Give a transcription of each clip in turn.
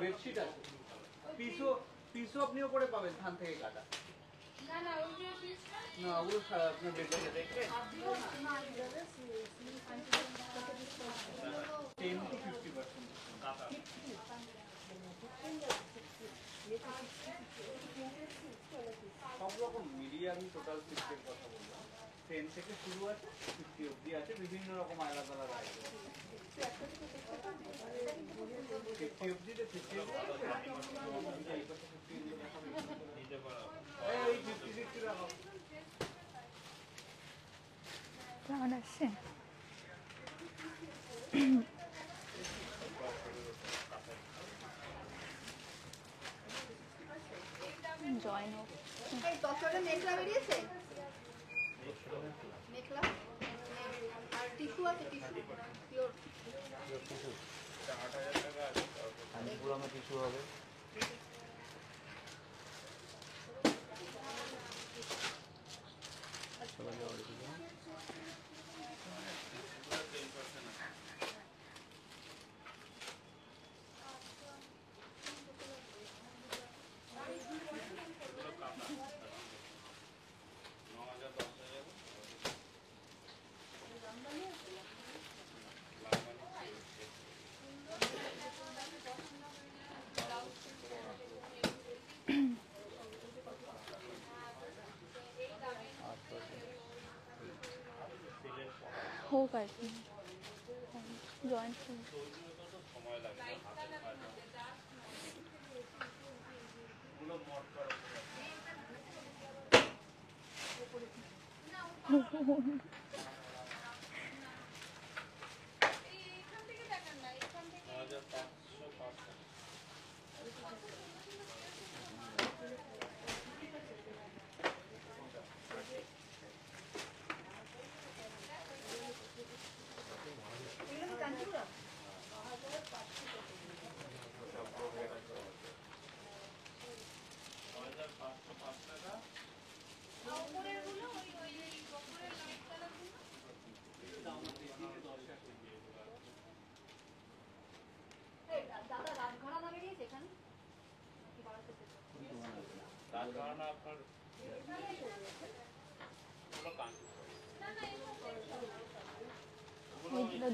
Bedsheet আছে, পিসও আপনি ওপরে পাবেন ধান থেকে কাটা। না ওগুলো আপনার বেডশিটে দেখবে 10 to 50%। সব রকম মিলিয়ে আমি টোটাল 50 এর কথা বললাম। 10 থেকে শুরু আছে, 50 অবধি আছে, বিভিন্ন রকম আলাদা আলাদা আইটেম। 50 অবধি তো 50 কেমন আছে? জয়েন হোক। মেঘলা বেরিয়েছে, মেঘলা আর টিস্যু আছে, টিস্যু পিওর টিস্যু 8000 টাকা আছে, আমি পুরো টিস্যু হবে। হোক আর কি জয়েন্ট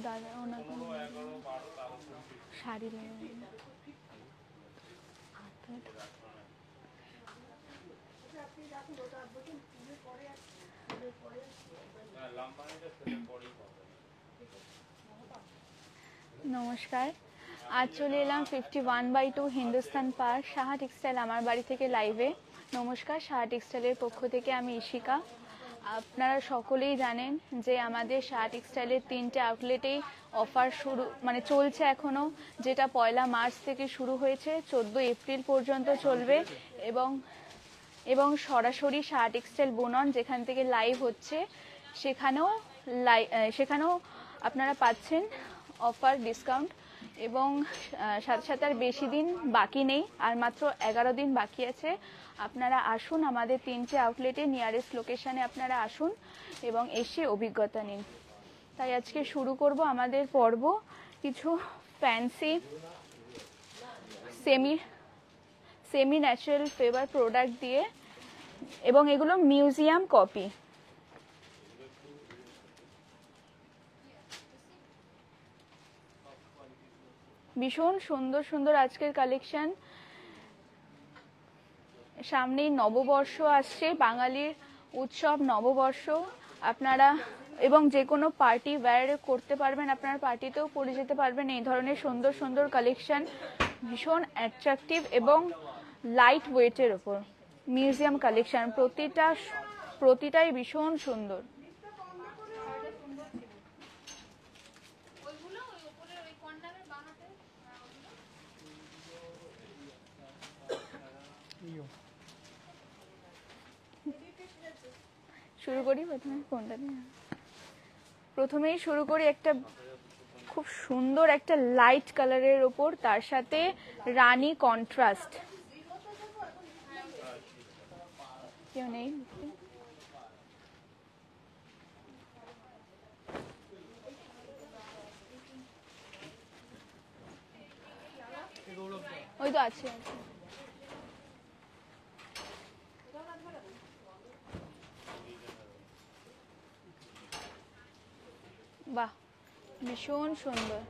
দাদা ওনাকে শাড়ি নমস্কার, আজ চলে এলাম 51/2 হিন্দুস্তান পার্ক সাহা টেক্সটাইল আমার বাড়ি থেকে লাইভে। নমস্কার, সাহা টেক্সটাইলের পক্ষ থেকে আমি ইশিকা। আপনারা সকলেই জানেন যে আমাদের সাহা টেক্সটাইলের 3টে আউটলেটেই অফার শুরু চলছে এখনও, যেটা 1 মার্চ থেকে শুরু হয়েছে, 14 এপ্রিল পর্যন্ত চলবে। এবং সরাসরি সাহা টেক্সটাইল বুনন যেখান থেকে লাইভ হচ্ছে সেখানেও আপনারা পাচ্ছেন অফার ডিসকাউন্ট। এবং সাথে সাথে আর বেশি দিন বাকি নেই, আর মাত্র 11 দিন বাকি আছে। আপনারা আসুন আমাদের 3টে আউটলেটে, নিয়ারেস্ট লোকেশানে আপনারা আসুন এবং এসে অভিজ্ঞতা নিন। তাই আজকে শুরু করব আমাদের পর্ব কিছু fancy semi natural Faber product দিয়ে, এবং এগুলো মিউজিয়াম কপি। ভীষণ সুন্দর সুন্দর আজকের কালেকশন। সামনেই নববর্ষ আসছে, বাঙালির উৎসব নববর্ষ। আপনারা এবং যে কোনো পার্টি ওয়্যার করতে পারবেন, আপনার পার্টিতেও পরে যেতে পারবেন। এই ধরনের সুন্দর সুন্দর কালেকশন ভীষণ অ্যাট্রাকটিভ এবং লাইট ওয়েটের ওপর মিউজিয়াম কালেকশন, প্রতিটাই ভীষণ সুন্দর। শুরু করি প্রথমেই শুরু করি একটা খুব সুন্দর একটা লাইট কালারের ওপর, তার সাথে রানী কন্ট্রাস্ট। কেউ নেই? ওই তো আছে আছে। বাহ, ভীষণ সুন্দর।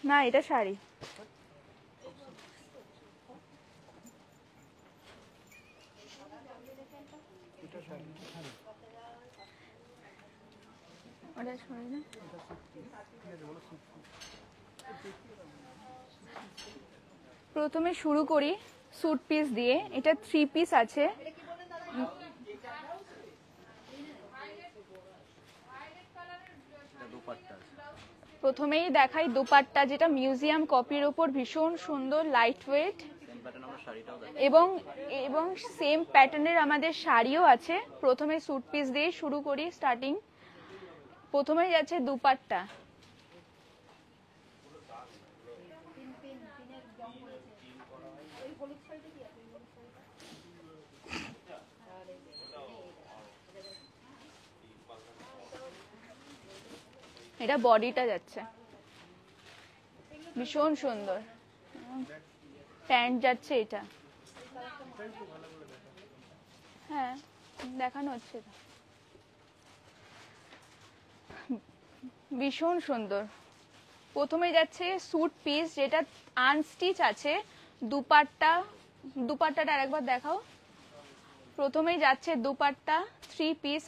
না, এটা শাড়ি। ওটা শাড়ি না? প্রথমে শুরু করি স্যুট পিস দিয়ে। এটা 3 পিস আছে। প্রথমেই দেখাই দোপাট্টা, যেটা মিউজিয়াম কপির ওপর ভীষণ সুন্দর, লাইট ওয়েট, এবং এবং সেম প্যাটার্নের আমাদের শাড়িও আছে। প্রথমে স্যুট পিস দিয়ে শুরু করি। স্টার্টিং প্রথমেই যাচ্ছে দোপাট্টা। এটা বডিটা যাচ্ছে, ভীষণ সুন্দর। প্যান্ট যাচ্ছে এটা। হ্যাঁ, দেখানো হচ্ছে। ভীষণ সুন্দর। প্রথমে যাচ্ছে স্যুট পিস, যেটা আনস্টিচ আছে। দুপাট্টাটা আরেকবার দেখাও। প্রথমেই যাচ্ছে দুপাট্টা 3 পিস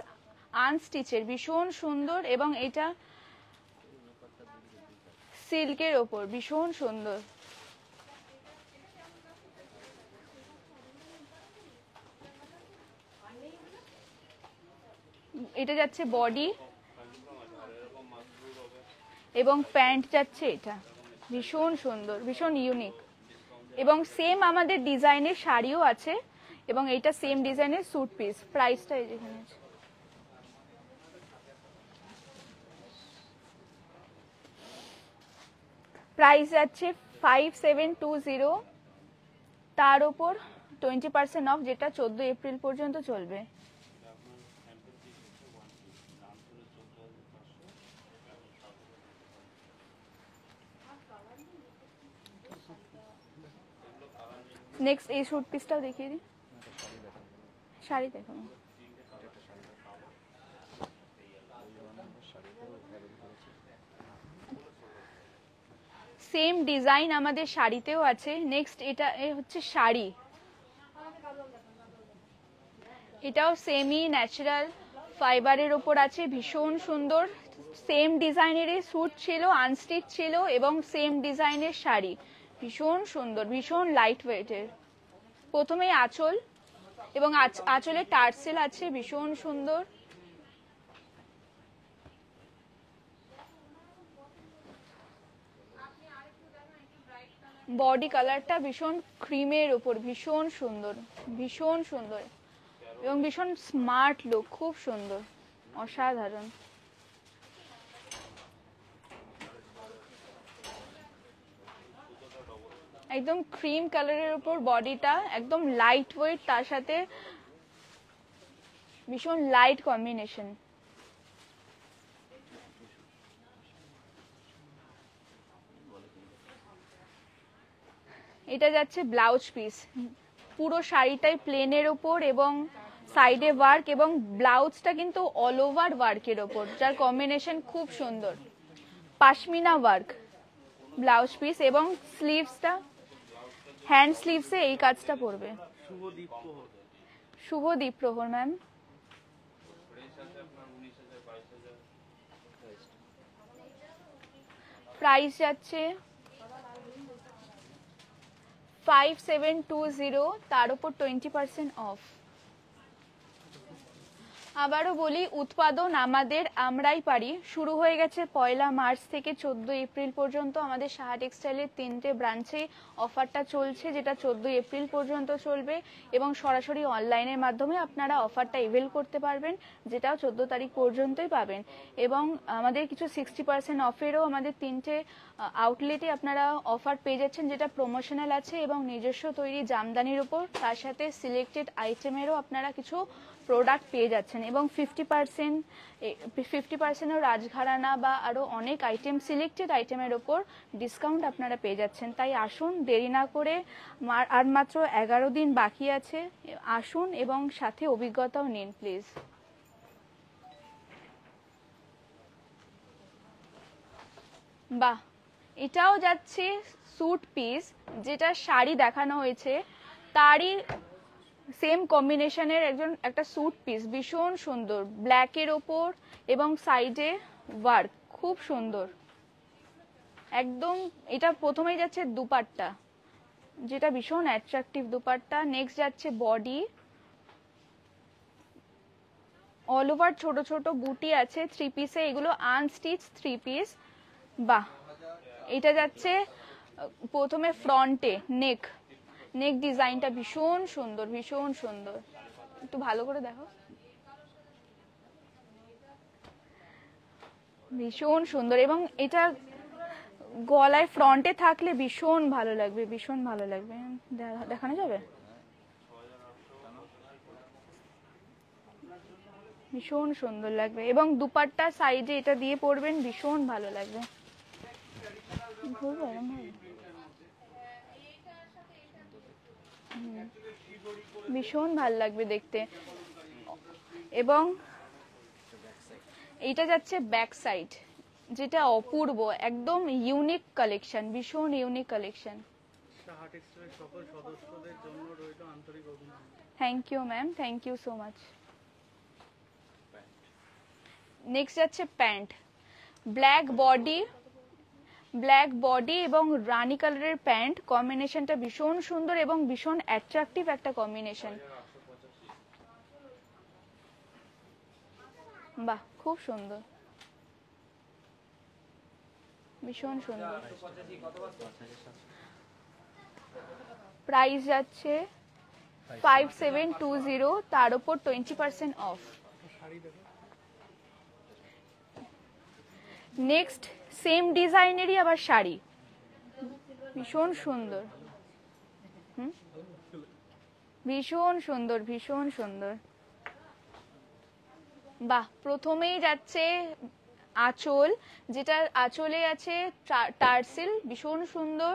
আনস্টিচের, ভীষণ সুন্দর, এবং এটা সিল্কের ওপর, ভীষণ সুন্দর। এটা যাচ্ছে বডি, এবং প্যান্ট যাচ্ছে এটা। ভীষণ সুন্দর, ভীষণ ইউনিক, এবং সেম আমাদের ডিজাইনের শাড়িও আছে, এবং এটা সেম ডিজাইনের স্যুট পিস। প্রাইসটা এখানে আছে। প্রাইস যাচ্ছে 5720, তার উপর 20% অফ, যেটা 14 এপ্রিল পর্যন্ত চলবে। নেক্সট এই স্যুট পিসটাও দেখিয়ে দিই। শাড়ি দেখো। সেম ডিজাইন আমাদের শাড়িতেও আছে। নেক্সট এটা হচ্ছে শাড়ি। এটাও সেমি ন্যাচারাল ফাইবারের ওপর আছে, ভীষণ সুন্দর। সেম ডিজাইনের স্যুট ছিল, আনস্টিচ ছিল, এবং সেম ডিজাইনের শাড়ি। ভীষণ সুন্দর, ভীষণ লাইট ওয়েটের। প্রথমেই আঁচল, এবং আঁচলে টার্সেল আছে, ভীষণ সুন্দর। বডি কালারটা ভীষণ ক্রিমের ওপর, ভীষণ সুন্দর, ভীষণ সুন্দর, এবং ভীষণ স্মার্ট লুক, খুব সুন্দর, অসাধারণ। একদম ক্রিম কালারের উপর বডিটা, একদম লাইট ওয়েট, তার সাথে ভীষণ লাইট কম্বিনেশন। এটা যাচ্ছে ব্লাউজ পিস। পুরো শাড়িটাই প্লেনের ওপর, এবং সাইডে ওয়ার্ক, এবং ব্লাউজটা কিন্তু অল ওভার ওয়ার্কের ওপর, যার কম্বিনেশন খুব সুন্দর। পাশমিনা ওয়ার্ক ব্লাউজ পিস, এবং স্লিভসটা হ্যান্ড স্লিভসে এই কাজটা পড়বে। শুভ দ্বীপ প্রহর ম্যাম। প্রাইস যাচ্ছে 5720, তার উপর 20% অফ। আবারও বলি, উৎপাদন আমাদের, আমরাই পারি শুরু হয়ে গেছে 1 মার্চ থেকে 14 এপ্রিল পর্যন্ত। আমাদের সাহা টেক্সটাইলের 3টে ব্রাঞ্চে অফারটা চলছে, যেটা 14 এপ্রিল পর্যন্ত চলবে, এবং সরাসরি অনলাইনের মাধ্যমে আপনারা অফারটা এভেল করতে পারবেন, যেটাও 14 তারিখ পর্যন্তই পাবেন। এবং আমাদের কিছু 60% অফেরও আমাদের 3টে আউটলেটে আপনারা অফার পেয়ে যাচ্ছেন, যেটা প্রমোশনাল আছে এবং নিজস্ব তৈরি জামদানির উপর, তার সাথে সিলেক্টেড আইটেমেরও আপনারা কিছু প্রোডাক্ট পেয়ে যাচ্ছেন। এবং 50%ও রাজঘরানা বা আরও অনেক আইটেম, সিলেক্টেড আইটেমের ওপর ডিসকাউন্ট আপনারা পেয়ে যাচ্ছেন। তাই আসুন, দেরি না করে, আর মাত্র 11 দিন বাকি আছে, আসুন এবং সাথে অভিজ্ঞতাও নিন প্লিজ। বাহ, এটাও যাচ্ছে স্যুট পিস, যেটা শাড়ি দেখানো হয়েছে তারই সেম কম্বিনেশনের একটা স্যুট পিস, ভীষণ সুন্দর, ব্ল্যাকের ওপর এবং সাইডে ওয়ার্ক, খুব সুন্দর একদম। এটা প্রথমেই যাচ্ছে দুপাট্টা, যেটা ভীষণ অ্যাট্রাকটিভ দুপাট্টা। নেক্সট যাচ্ছে বডি, অল ওভার ছোট ছোট বুটি আছে 3 পিসে, এগুলো আনস্টিচ 3 পিস। বাহ, এটা যাচ্ছে প্রথমে ফ্রন্টে নেক ডিজাইনটা ভীষণ সুন্দর, ভীষণ সুন্দর, একটু ভালো করে দেখো, ভীষণ সুন্দর। এবং এটা গলায় ফ্রন্টে থাকলে ভীষণ ভালো লাগবে, ভীষণ ভালো লাগবে। দেখানো যাবে? ভীষণ সুন্দর লাগবে। এবং দুপাট্টা সাইডে এটা দিয়ে পরবেন, ভীষণ ভালো লাগবে। ভীষণ ভালো লাগবে দেখতে। এবং এইটা যাচ্ছে ব্যাক সাইড, যেটা অপূর্ব, একদম ইউনিক কালেকশন, ভীষণ ইউনিক কালেকশন। সাহা টেক্সটাইলের সকল সদস্যদের জন্য রইল আন্তরিক অভিনন্দন। Thank you ma'am, thank you so much. Next যাচ্ছে প্যান্ট, ব্ল্যাক বডি এবং রানী কালারের প্যান্ট, কম্বিনেশনটা ভীষণ সুন্দর এবং ভীষণ অ্যাট্রাকটিভ একটা কম্বিনেশন। বাহ, খুব সুন্দর, ভীষণ সুন্দর। প্রাইস যাচ্ছে 5720, তার উপর 20% অফ। নেক্সট সেম ডিজাইনেরই আবার শাড়ি, ভীষণ সুন্দর, ভীষণ সুন্দর, ভীষণ সুন্দর। বাহ, প্রথমেই যাচ্ছে আঁচল, যেটা আঁচলে আছে টার্সেল, ভীষণ সুন্দর।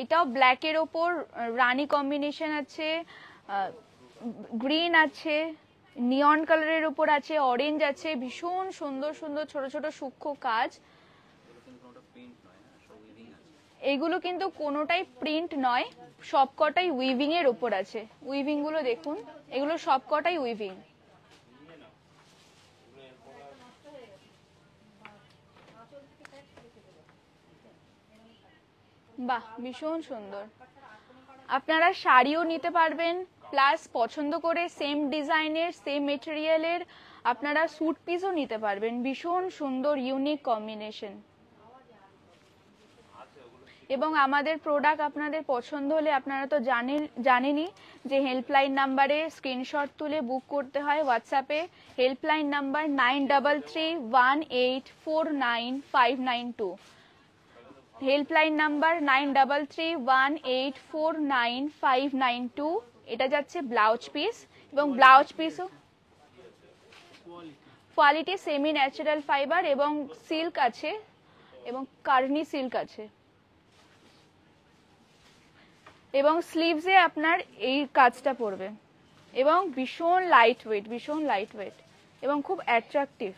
এটাও ব্ল্যাকের ওপর রানী কম্বিনেশন আছে, গ্রিন আছে, নিয়ন কালারের উপর আছে, অরেঞ্জ আছে, ভীষণ সুন্দর সুন্দর ছোট ছোট সূক্ষ্ম কাজ। এগুলো কিন্তু কোনোটাই প্রিন্ট নয়, সবকটাই উইভিং এর উপর আছে। উইভিং গুলো দেখুন, এগুলো সবকটাই উইভিং। বাহ, ভীষণ সুন্দর। আপনারা শাড়িও নিতে পারবেন, প্লাস পছন্দ করে সেম ডিজাইনের সেম মেটেরিয়ালের আপনারা স্যুট পিসও নিতে পারবেন, ভীষণ সুন্দর ইউনিক কম্বিনেশন। এবং আমাদের প্রোডাক্ট আপনাদের পছন্দ হলে আপনারা তো জানেনই যে হেল্পলাইন নাম্বারে স্ক্রিনশট তুলে বুক করতে হয় হোয়াটসঅ্যাপে। Helpline number 9331849592, helpline number 9331849592। এটা যাচ্ছে ব্লাউজ পিস, এবং ব্লাউজ পিসও কোয়ালিটি সেমি ন্যাচারাল ফাইবার এবং সিল্ক আছে, এবং কার্নি সিল্ক আছে। এবং স্লিভসে আপনার এই কাজটা পড়বে, এবং ভীষণ লাইট ওয়েট, ভীষণ লাইট ওয়েট এবং খুব অ্যাট্রাকটিভ।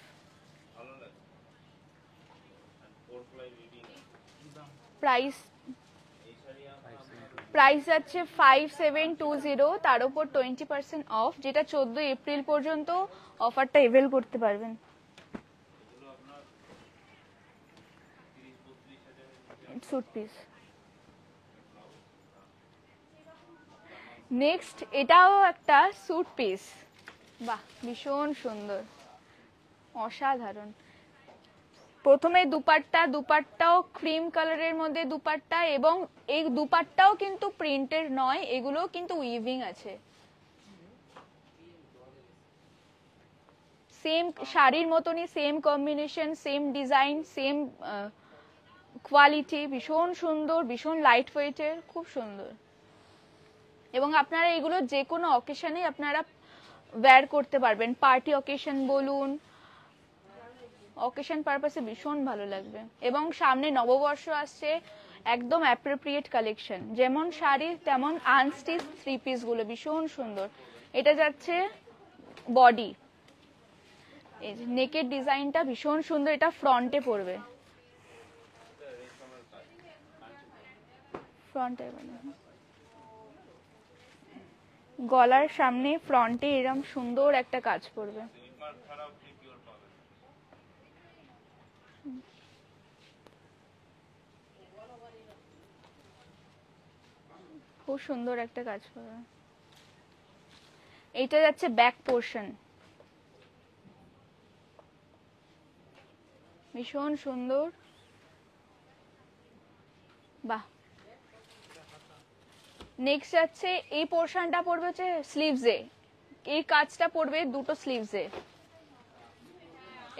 প্রাইস যাচ্ছে 5720, তার উপর 20% অফ, যেটা 14 এপ্রিল পর্যন্ত অফারটা এভেল করতে পারবেন। Sweet piece. নেক্সট এটাও একটা স্যুট পিস, বাহ, ভীষণ সুন্দর, অসাধারণ। প্রথমে দুপাট্টাও ক্রিম কালারের মধ্যে দুপাট্টা, এবং এই দুপাট্টাও কিন্তু প্রিন্টের নয়, এগুলো কিন্তু উইভিং আছে। সেম শাড়ির মতনই, same combination, same design, same quality, ভীষণ সুন্দর, ভীষণ লাইট ওয়েটের, খুব সুন্দর। এবং আপনারা এগুলো যে কোনো অকেশনে আপনারা ওয়্যার করতে পারবেন, পার্টি অকেশন বলুন, অকেশন পারপাসে ভীষণ ভালো লাগবে। এবং সামনে নববর্ষ আসছে, একদম অ্যাপ্রোপ্রিয়েট কালেকশন, যেমন শাড়ি তেমন আনস্টিচ থ্রি পিস গুলো ভীষণ সুন্দর। এটা যাচ্ছে বডি, এই যে নেকের ডিজাইনটা ভীষণ সুন্দর, এটা ফ্রন্টে পড়বে, ফ্রন্টে গলার সামনে ফ্রন্টে এরকম সুন্দর একটা কাজ পড়বে। খুব সুন্দর একটা কাজ পড়বে। এটা যাচ্ছে ব্যাক পোর্শন, ভীষণ সুন্দর, বাহ। নেক্সট যাচ্ছে এই পোর্শনটা পড়বে হচ্ছে স্লিভসে, এই কাজটা পড়বে দুটো স্লিভসে।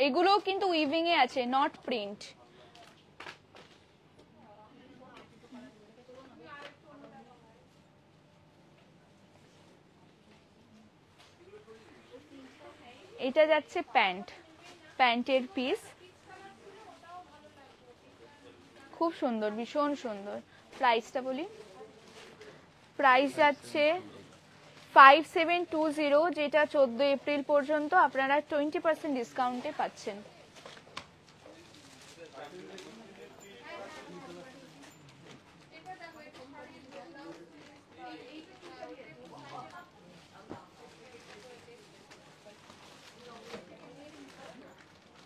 এগুলো কিন্তু উইভিং এ আছে, নট প্রিন্ট। এটা যাচ্ছে প্যান্টের পিস, খুব সুন্দর, ভীষণ সুন্দর। প্রাইসটা বলি, প্রাইস যাচ্ছে 5720, যেটা 14 এপ্রিল পর্যন্ত আপনারা 20% ডিসকাউন্টে পাচ্ছেন।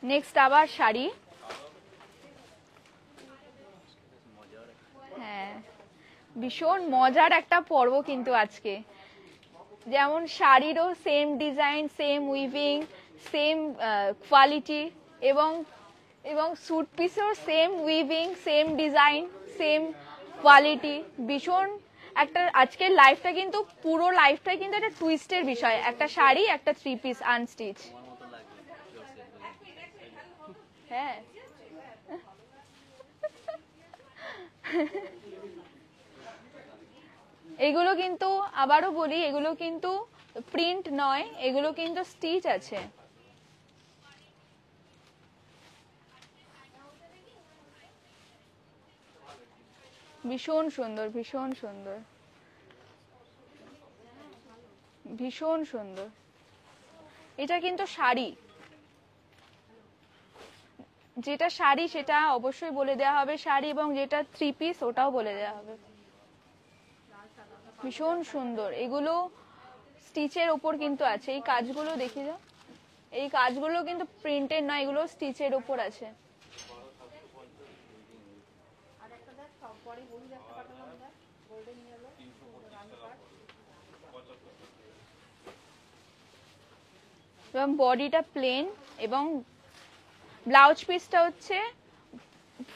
নেক্সট আবার শাড়ি, হ্যাঁ ভীষণ মজার একটা পর্ব কিন্তু আজকে। যেমন শাড়িরও same design, same weaving, same quality, এবং স্যুট পিসেও same weaving, same design, same quality, ভীষণ একটা আজকের লাইফটা কিন্তু পুরো লাইফটাই কিন্তু একটা টুইস্টের বিষয়, একটা শাড়ি, একটা থ্রি পিস আনস্টিচ। হ্যাঁ এগুলো কিন্তু আবারও বলি, এগুলো কিন্তু প্রিন্ট নয়, এগুলো কিন্তু স্টিচ আছে। ভীষণ সুন্দর, ভীষণ সুন্দর, ভীষণ সুন্দর। এটা কিন্তু শাড়ি, যেটা শাড়ি সেটা অবশ্যই বলে দেওয়া হবে শাড়ি, এবং যেটা থ্রি পিস ওটাও বলে দেওয়া হবে। ভীষণ সুন্দর, এগুলো স্টিচের ওপর কিন্তু আছে, এই কাজগুলো দেখে যাও, এই কাজগুলো কিন্তু প্রিন্টের নয়, এগুলো স্টিচের ওপর আছে। এবং বডিটা প্লেন, এবং ব্লাউজ পিসটা হচ্ছে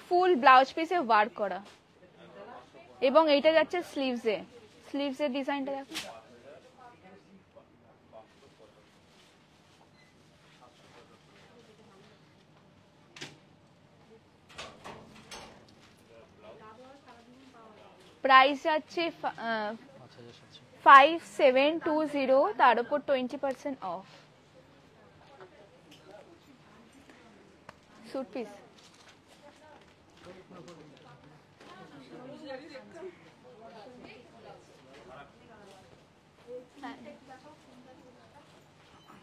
ফুল ব্লাউজ পিসে ওয়ার্ক করা, এবং এইটা যাচ্ছে স্লিভসে, স্লিভসের ডিজাইনটা দেখো, প্রাইস যাচ্ছে 5720, তার উপর 20% অফ। স্যুট পিস,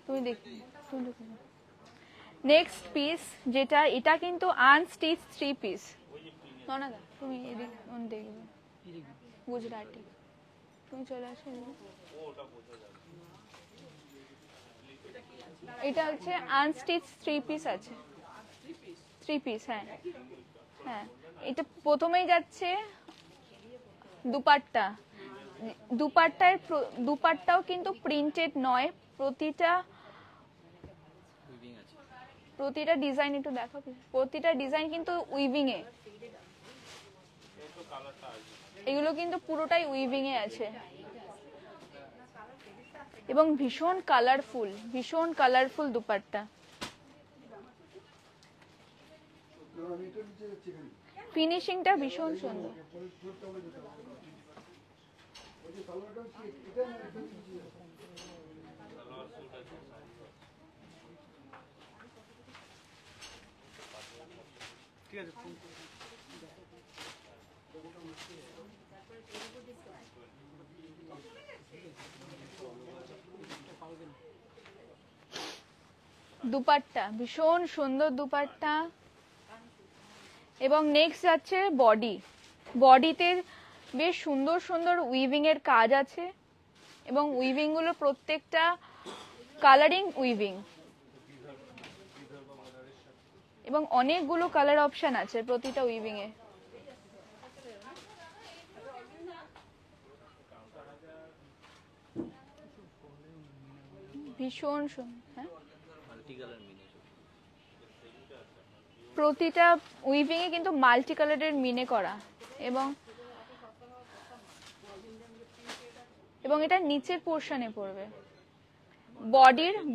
তুমি দেখ, নেক্সট পিস যেটা, এটা কিন্তু আনস্টিচ থ্রি পিস। না তুমি এদিক দেখবে, গুজরাটি, তুমি চলে আসো। এটা হচ্ছে আনস্টিচ থ্রি পিস আছে, থ্রি পিস, হ্যাঁ হ্যাঁ। এটা প্রথমেই যাচ্ছে দুপাট্টা, দুপাট্টাও কিন্তু প্রিন্টেড নয়, প্রতিটা ডিজাইন একটু দেখো, প্রতিটা ডিজাইন কিন্তু উইভিং এ, এগুলো কিন্তু পুরোটাই উইভিং এ আছে এবং ভীষণ কালারফুল দুপাট্টা। ফিনিশিংটা ভীষণ সুন্দর। ঠিক আছে, দুপাট্টা ভীষণ সুন্দর দুপাট্টা। এবং নেক্সট যাচ্ছে বডিতে বেশ সুন্দর সুন্দর উইভিং এর কাজ আছে এবং উইভিং গুলো প্রত্যেকটা কালারিং উইভিং এবং অনেকগুলো কালার অপশন আছে প্রতিটা উইভিং এ। ভীষণ সুন্দর। প্রতিটা উইভিং এ কিন্তু মাল্টি কালারের মিনে করা এবং এটা নিচের পোরশনে পড়বে,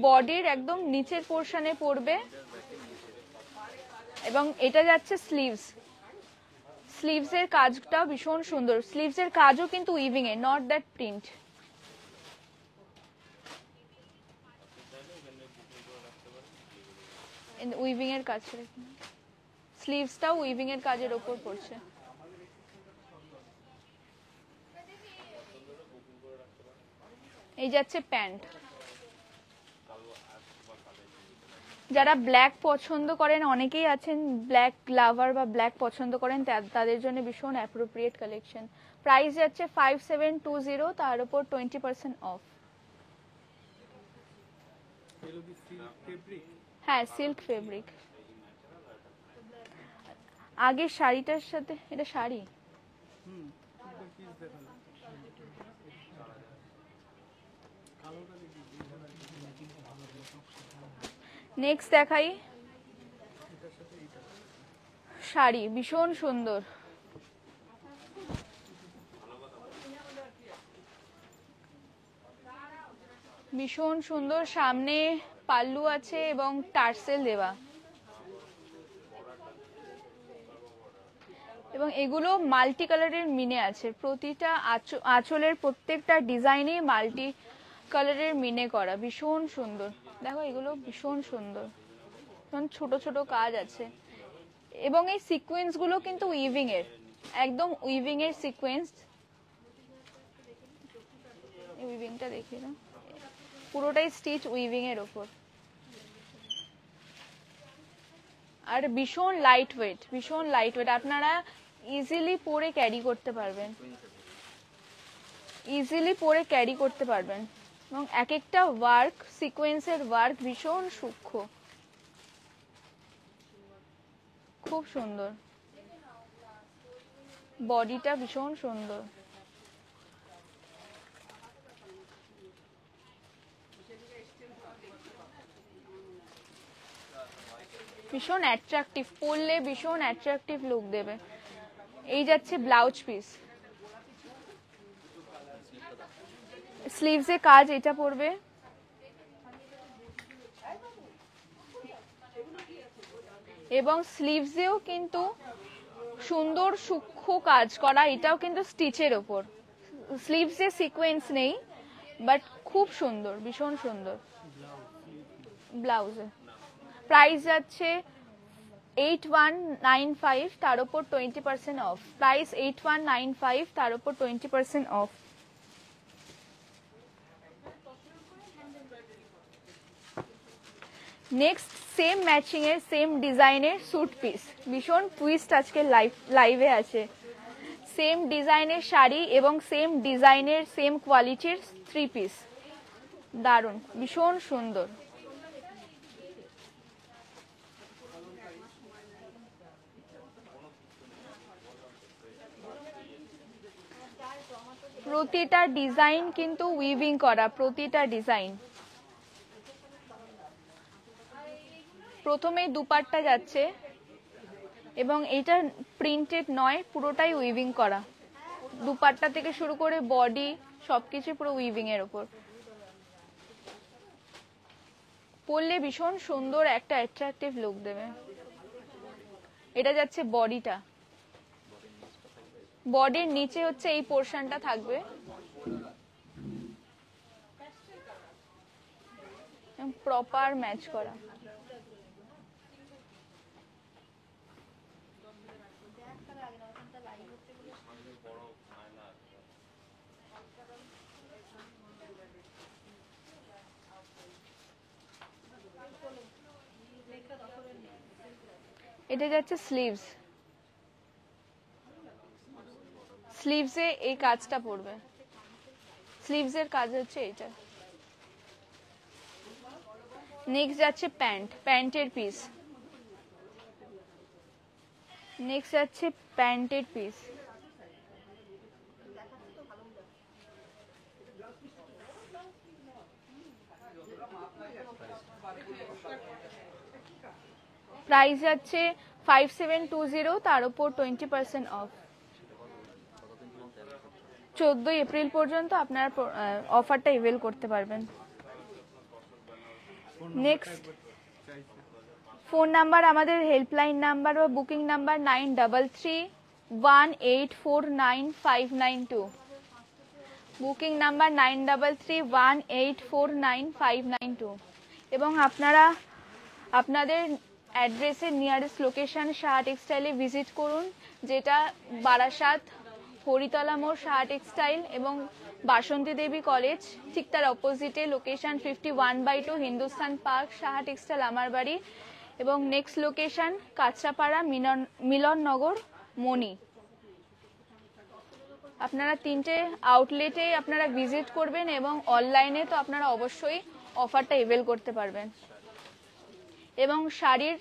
বডির একদম নিচের পোরশনে পড়বে। এবং এটা যাচ্ছে স্লিভস এর কাজটা ভীষণ সুন্দর, স্লিভস এর কাজও কিন্তু weaving A, not that print. Weaving এর কাজ, স্লিভসটাও উইভিং এর কাজের উপর পড়ছে। এই যাচ্ছে প্যান্ট। যারা ব্ল্যাক পছন্দ করেন, অনেকেই আছেন ব্ল্যাক লাভার বা ব্ল্যাক পছন্দ করেন, তাদের জন্য ভীষণ অ্যাপ্রোপ্রিয়েট কালেকশন। প্রাইস যাচ্ছে 5720, তার উপর 20% অফ। হ্যাঁ, সিল্ক ফেব্রিক। আগের শাড়িটার সাথে এটা শাড়ি। নেক্সট দেখাই শাড়ি, ভীষণ সুন্দর। ভীষণ সুন্দর, সামনে পাল্লু আছে এবং টার্সেল দেওয়া এবং এগুলো মাল্টি কালারের মিনে আছে। প্রতিটা আঁচলের প্রত্যেকটা ডিজাইনে মাল্টি কালারের মিনে করা, ভীষণ সুন্দর। দেখো এগুলো ভীষণ সুন্দর, ছোট ছোট কাজ আছে এবং এই সিকোয়েন্স গুলো কিন্তু উইভিং এর, একদম উইভিং এর সিকোয়েন্স। এই উইভিংটা দেখি না, পুরোটাই স্টিচ উইভিং এর উপর। আর ভীষণ লাইট ওয়েট, আপনারা ইজিলি পরে ক্যারি করতে পারবেন এবং এক একটা ওয়ার্ক, সিকোয়েন্সের ওয়ার্ক ভীষণ সূক্ষ্ম, খুব সুন্দর। বডিটা ভীষণ সুন্দর। ভীষণ অ্যাট্রাকটিভ, পরলে ভীষণ অ্যাট্রাকটিভ লুক দেবে। এই যাচ্ছে ব্লাউজ পিস, স্লিভসে কাজ এটা পড়বে এবং স্লিভসেও কিন্তু সুন্দর সূক্ষ্ম কাজ করা, এটাও কিন্তু স্টিচের ওপর। স্লিভসে সিকোয়েন্স নেই, বাট খুব সুন্দর, ভীষণ সুন্দর। ব্লাউজে প্রাইস যাচ্ছে 8195, তার উপর 20% অফ। প্রাইস 8195, তার উপর 20% অফ। নেক্সট সেম ম্যাচিং এর, সেম ডিজাইনের স্যুট পিস, ভীষণ টুইস্ট আজকে লাইভে আছে। সেম ডিজাইনের শাড়ি এবং সেম ডিজাইনের, সেম কোয়ালিটির 3 পিস, দারুণ, ভীষণ সুন্দর। প্রতিটা ডিজাইন কিন্তু উইভিং করা, প্রতিটা ডিজাইন প্রথমেই দুপাট্টা যাচ্ছে এবং এটা প্রিন্টেড নয়, পুরোটাই উইভিং করা। দুপাট্টা থেকে শুরু করে বডি সবকিছু পুরো উইভিং এর উপর। পরলে ভীষণ সুন্দর একটা অ্যাট্রাকটিভ লুক দেবে। এটা যাচ্ছে বডিটা, বডির নিচে হচ্ছে এই পোর্শনটা থাকবে, প্রপার ম্যাচ করা। এটা যাচ্ছে স্লিভস, স্লিভসে এই কাজটা পড়বে, স্লিভসের কাজ হচ্ছে এটা। নেক্সট যাচ্ছে প্যান্ট, প্যান্টের পিস। নেক্সট যাচ্ছে প্যান্টের পিস। প্রাইস যাচ্ছে 5720, তার উপর 20% অফ। 14 এপ্রিল পর্যন্ত আপনারা অফারটা এভেল করতে পারবেন। নেক্সট ফোন নাম্বার, আমাদের হেল্পলাইন নাম্বার বা বুকিং নাম্বার 9331849592, বুকিং নাম্বার 9331849592। এবং আপনারা আপনাদের অ্যাড্রেসের নিয়ারেস্ট লোকেশন সাহা টেক্সটাইলে ভিজিট করুন, যেটা বারাসাত হরিতলা মোড় সাহা টেক্সটাইল এবং বাসন্তী দেবী কলেজ ঠিক তার অপোজিটে, location 51/2 Hindustan park, Saha textile আমার বাড়ি। এবং নেক্সট লোকেশন কাঁচরাপাড়া মিলননগর মণি। আপনারা 3টে আউটলেটে আপনারা ভিজিট করবেন এবং অনলাইনে তো আপনারা অবশ্যই অফারটা এভেল করতে পারবেন। এবং শাড়ির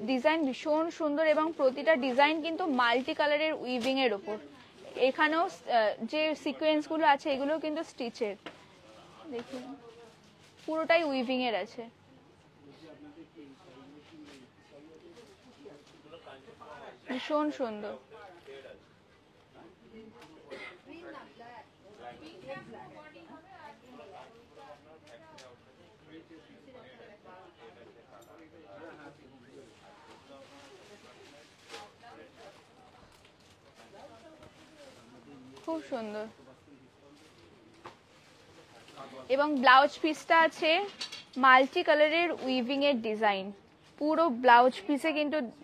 ডিজাইন ভীষণ সুন্দর এবং প্রতিটা ডিজাইন কিন্তু মাল্টি কালারের উইভিং এর উপর। এখানেও যে সিকোয়েন্স গুলো আছে এগুলো কিন্তু স্টিচের, দেখুন পুরোটাই উইভিং এর আছে। ভীষণ সুন্দর। খুব সুন্দর। এবং ব্লাউজ পিসটা আছে মাল্টি কালারের উইভিং এর ডিজাইন, পুরো ব্লাউজ পিসে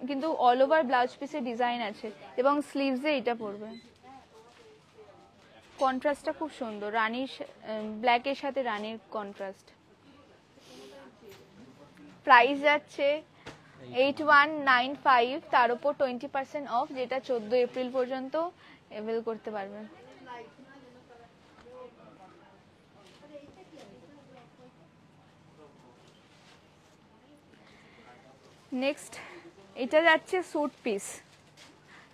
কিন্তু অল ওভার ব্লাউজ পিসে ডিজাইন আছে এবং স্লিভসে এটা পড়বে। কন্ট্রাস্টটা খুব সুন্দর, রানীর ব্ল্যাকের সাথে রানীর কন্ট্রাস্ট। প্রাইস যাচ্ছে 8195, তার উপর 20% অফ, যেটা 14 এপ্রিল পর্যন্ত এভেল করতে পারবেন। নেক্সট এটা যাচ্ছে স্যুট পিস,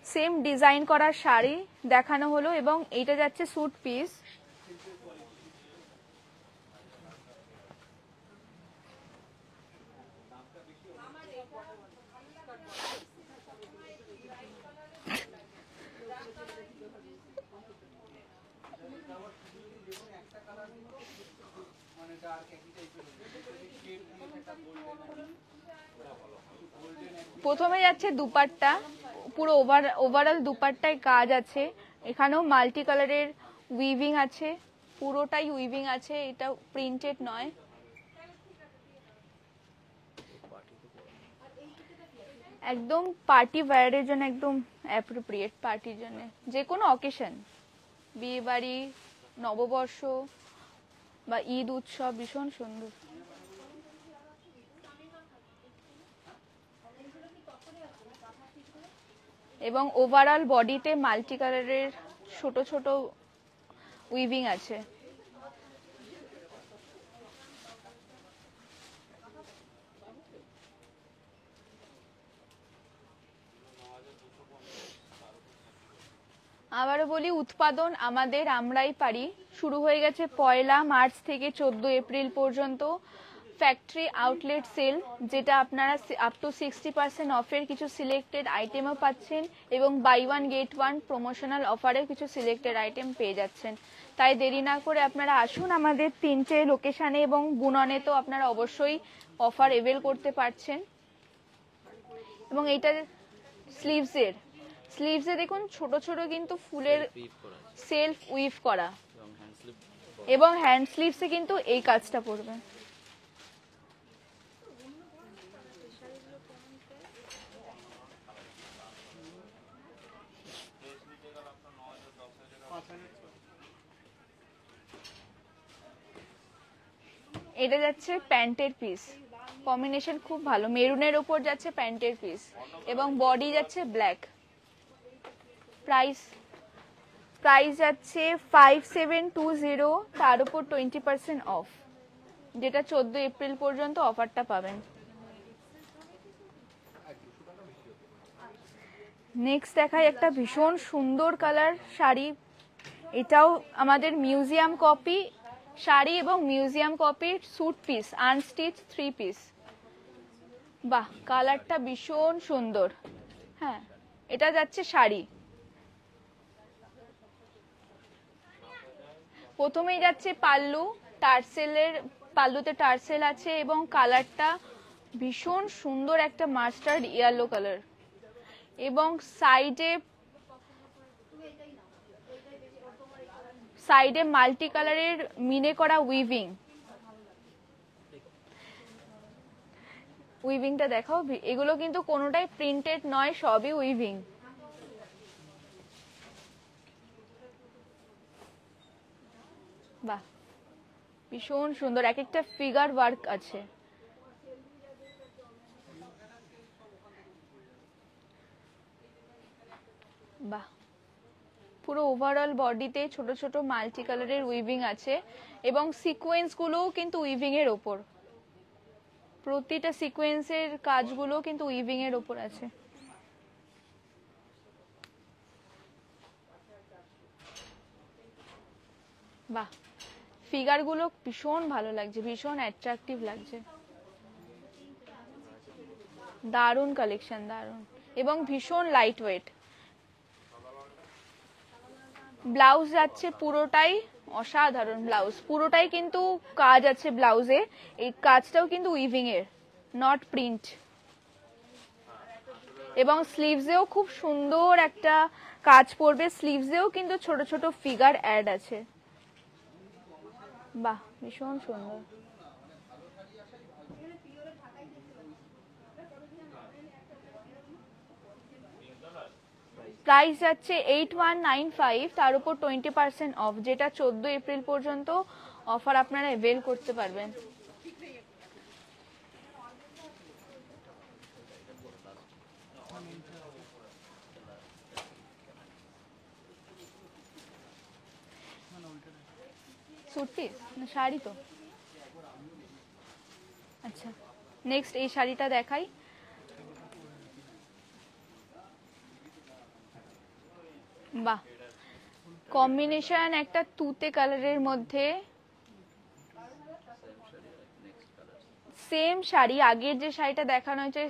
সেম ডিজাইন করা শাড়ি দেখানো হলো এবং এটা যাচ্ছে স্যুট পিস। প্রথমে যাচ্ছে দুপাট্টা, পুরো ওভারঅল দুপাট্টায় কাজ আছে, এখানেও মাল্টি কালারের উইভিং আছে, পুরোটাই উইভিং আছে, এটা প্রিন্টেড নয়। একদম পার্টি ওয়্যারের জন্য একদম অ্যাপ্রোপ্রিয়েট, পার্টির জন্য, যে কোনো অকেশন, বিয়ে বাড়ি, নববর্ষ বা ঈদ উৎসব, ভীষণ সুন্দর। এবং ওভারঅল বডিতে মাল্টি কালারের ছোট ছোট উইভিং আছে। আবারও বলি, উৎপাদন আমাদের, আমরাই পারি, শুরু হয়ে গেছে 1 মার্চ থেকে 14 এপ্রিল পর্যন্ত। ফ্যাক্টরি আউটলেট সেল, যেটা আপনারা আপ টু 60% অফের কিছু সিলেক্টেড আইটেমও পাচ্ছেন এবং buy one get one promotional অফারের কিছু সিলেক্টেড আইটেম পেয়ে যাচ্ছেন। তাই দেরি না করে আপনারা আসুন আমাদের 3টে লোকেশানে, এবং বুননে তো আপনারা অবশ্যই অফার এভেল করতে পারছেন। এবং এইটা স্লিভসে দেখুন ছোট ছোট কিন্তু ফুলের সেলফ উইভ করা, এবং হ্যান্ড স্লিভসে কিন্তু এই কাজটা পড়বে। এটা যাচ্ছে প্যান্টের পিস, কম্বিনেশন খুব ভালো, মেরুনের ওপর যাচ্ছে প্যান্টের পিস এবং বডি যাচ্ছে ব্ল্যাক। প্রাইস যাচ্ছে 5720, তার উপর 20% অফ, যেটা 14 এপ্রিল পর্যন্ত অফারটা পাবেন। নেক্সট দেখাই একটা ভীষণ সুন্দর কালার শাড়ি, এটাও আমাদের মিউজিয়াম কপি শাড়ি এবং মিউজিয়াম কপির স্যুট পিস, আনস্টিচ 3 পিস। বাহ, কালারটা ভীষণ সুন্দর। হ্যাঁ, এটা যাচ্ছে শাড়ি। প্রথমেই যাচ্ছে পাল্লু, পাল্লুতে টার্সেল আছে এবং কালারটা ভীষণ সুন্দর, একটা মাস্টার্ড ইয়েলো কালার, এবং সাইডে মাল্টি কালারের মিনে করা উইভিংটা দেখাও। এগুলো কিন্তু কোনোটাই প্রিন্টেড নয়, সবই উইভিং। বাহ, ভীষণ সুন্দর, এক একটা ফিগার ওয়ার্ক আছে। বাহ, পুরো ওভারঅল বডিতে ছোট ছোট মাল্টি কালারের উইভিং আছে এবং সিকোয়েন্স গুলোও কিন্তু উইভিং এর ওপর, প্রতিটা সিকোয়েন্সের কাজগুলো কিন্তু উইভিং এর ওপর আছে। বাহ, ফিগার গুলো ভীষণ ভালো লাগছে, ভীষণ অ্যাট্রাকটিভ লাগছে। দারুণ কালেকশন, দারুণ, এবং ভীষণ লাইট ওয়েট। ব্লাউজ যাচ্ছে পুরোটাই অসাধারণ, ব্লাউজ পুরোটাই কিন্তু কাজ আছে ব্লাউজে, এই কাজটাও কিন্তু উইভিং এর, নট প্রিন্ট। এবং স্লিভসেও খুব সুন্দর একটা কাজ পড়বে, স্লিভসেও কিন্তু ছোট ছোট ফিগার অ্যাড আছে। বাহ, ভীষণ সুন্দর। প্রাইস যাচ্ছে 8195, তার উপর 20% অফ, যেটা 14 এপ্রিল পর্যন্ত অফার আপনারা অ্যাভেল করতে পারবেন। স্যুট পিস না শাড়ি তো? আচ্ছা, নেক্সট এই শাড়িটা দেখাই। বাহ, কম্বিনেশন একটা তুতে কালারের মধ্যে, সেম শাড়ি, আগের যে শাড়িটা দেখানো হয়েছে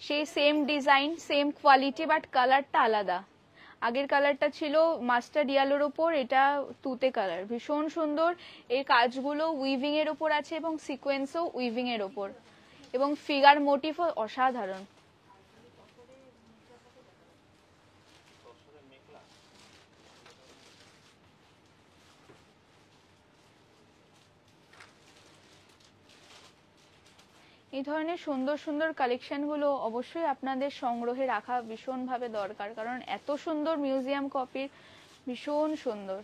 সেই same design, same quality, but কালারটা আলাদা। আগের কালারটা ছিল মাস্টার্ড ইয়েলোর উপর, এটা তুতে কালার, ভীষণ সুন্দর। এই কাজগুলো উইভিং এর উপর আছে এবং সিকোয়েন্সও উইভিং এর উপর, এবং ফিগার মোটিভও অসাধারণ। এই ধরনের সুন্দর সুন্দর কালেকশনগুলো অবশ্যই আপনাদের সংগ্রহে রাখা ভীষণভাবে দরকার, কারণ এত সুন্দর মিউজিয়াম কপির, ভীষণ সুন্দর।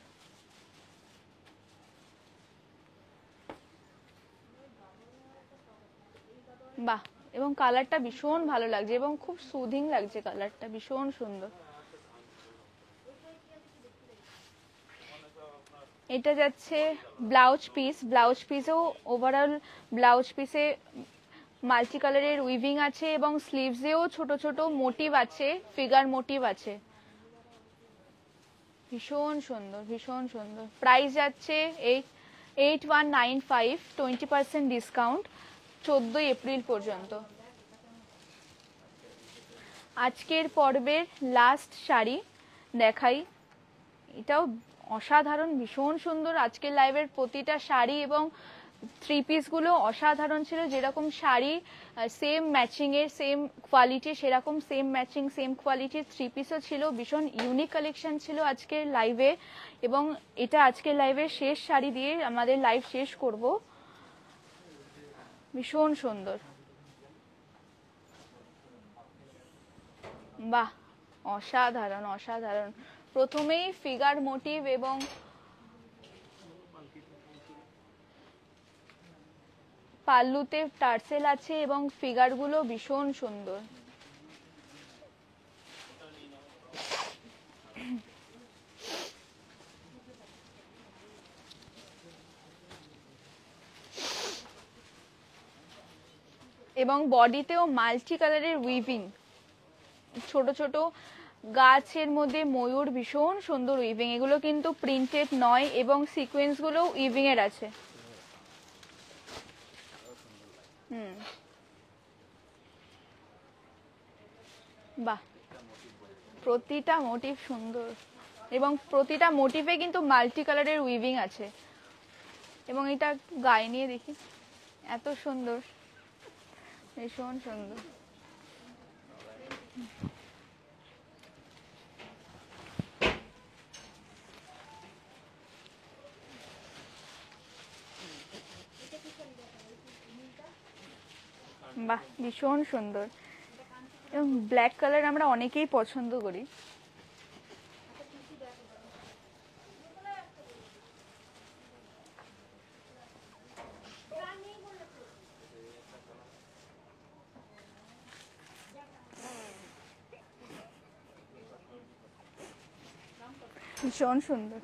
বাহ, এবং কালারটা ভীষণ ভালো লাগছে এবং খুব সুদিং লাগছে, কালারটা ভীষণ সুন্দর। এটা যাচ্ছে ব্লাউজ পিস, ব্লাউজ পিসেও ওভারঅল ব্লাউজ পিসে মাল্টি কালারের উইভিং আছে এবং স্লিভসেও ছোট ছোট মোটিভ আছে, ফিগার মোটিভ আছে, ভীষণ সুন্দর, ভীষণ সুন্দর। প্রাইস যাচ্ছে 8195, 20% ডিসকাউন্ট, 14 এপ্রিল পর্যন্ত। আজকের পর্বের লাস্ট শাড়ি দেখাই, এটাও অসাধারণ, ভীষণ সুন্দর। আজকের লাইভের প্রতিটা শাড়ি এবং থ্রি পিসগুলো অসাধারণ ছিল। যেরকম শাড়ি সেম ম্যাচিং এর সেম কোয়ালিটি, সেরকম সেম ম্যাচিং সেম কোয়ালিটির থ্রি পিসও ছিল। ভীষণ ইউনিক কালেকশন ছিল আজকের লাইভে, এবং এটা আজকের লাইভের শেষ শাড়ি দিয়ে আমাদের লাইভ শেষ করব। ভীষণ সুন্দর, বাহ, অসাধারণ অসাধারণ। প্রথমেই ফিগার মোটিভ এবং পাল্লুতে টার্সেল আছে এবং ফিগারগুলো ভীষণ সুন্দর। এবং বডিতেও মাল্টি কালারের উইভিং, ছোট ছোট গাছের মধ্যে ময়ূর, ভীষণ সুন্দর উইভিং। এগুলো কিন্তু প্রিন্টেড নয় এবং সিকোয়েন্স গুলো উইভিং এর আছে। বাহ, প্রতিটা মোটিভ সুন্দর এবং প্রতিটা মোটিভে কিন্তু মাল্টি কালারের উইভিং আছে। এবং এটা গায়ে নিয়ে দেখি, এত সুন্দর, ভীষণ সুন্দর। বাহ, ভীষণ সুন্দর। এবং ব্ল্যাক কালার আমরা অনেকেই পছন্দ করি। ভীষণ সুন্দর।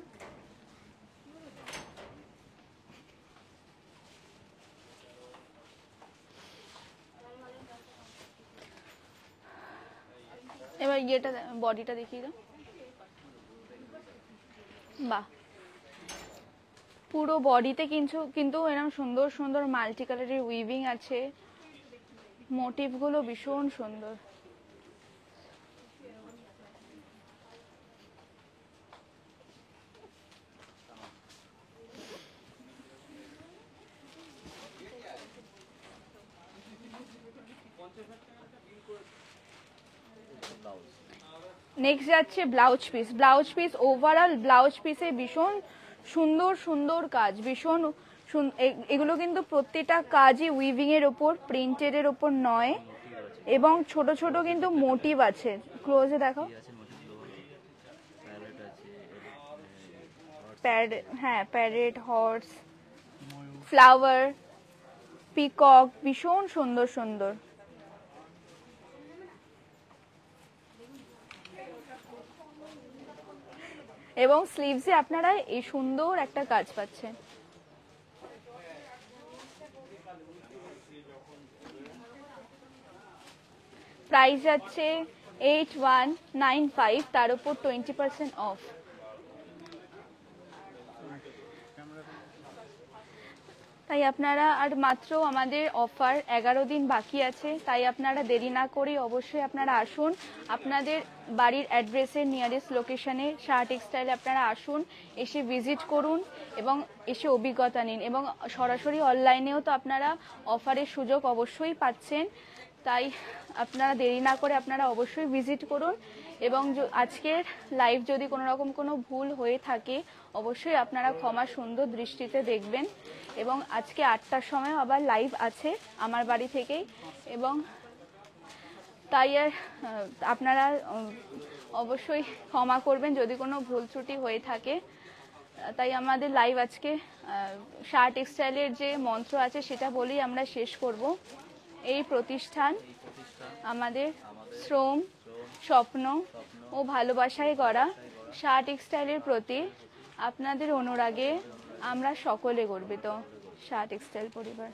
এবার ইয়েটা বডিটা দেখিয়ে দাও। বাহ, পুরো বডিতে কিন্তু এরকম সুন্দর সুন্দর মাল্টি কালারের উইভিং আছে। মোটিভগুলো ভীষণ সুন্দর। নেক্সট যাচ্ছে blouse piece. Blouse piece, overall blouse পিসে ভীষণ সুন্দর সুন্দর কাজ, ভীষণ এগুলো কিন্তু প্রত্যেকটা কাজই উইভিং এর ওপর, প্রিন্টেড এর ওপর নয়। এবং ছোট ছোট কিন্তু মোটিভ আছে। ক্লোজে দেখো, হ্যাঁ, প্যারেট, হর্স, ফ্লাওয়ার, পিকক, ভীষণ সুন্দর সুন্দর। এবং স্লিভসে আপনারা এই সুন্দর একটা কাজ পাচ্ছেন। প্রাইস যাচ্ছে 8195, তার উপর 20% অফ। তাই আপনারা, আর মাত্র আমাদের অফার 11 দিন বাকি আছে, তাই আপনারা দেরি না করে অবশ্যই আপনারা আসুন। আপনাদের বাড়ির অ্যাড্রেসের নিয়ারেস্ট লোকেশনে শাহ টেক্সটাইলে আপনারা আসুন, এসে ভিজিট করুন এবং এসে অভিজ্ঞতা নিন। এবং সরাসরি অনলাইনেও তো আপনারা অফারের সুযোগ অবশ্যই পাচ্ছেন। তাই আপনারা দেরি না করে আপনারা অবশ্যই ভিজিট করুন। এবং আজকের লাইভ যদি কোনো রকম কোনো ভুল হয়ে থাকে অবশ্যই আপনারা ক্ষমা সুন্দর দৃষ্টিতে দেখবেন। এবং আজকে 8টার সময় আবার লাইভ আছে আমার বাড়ি থেকেই, এবং তাই আর আপনারা অবশ্যই ক্ষমা করবেন যদি কোনো ভুল ত্রুটি হয়ে থাকে। তাই আমাদের লাইভ আজকে শাহ টেক্সটাইলের যে মন্ত্র আছে সেটা বলেই আমরা শেষ করব। এই প্রতিষ্ঠান আমাদের শ্রম, স্বপ্ন ও ভালোবাসায় গড়া। শাহ টেক্সটাইলের প্রতি আপনাদের অনুরাগে আমরা সকলে গর্বিত। শাহ টেক্সটাইল পরিবার।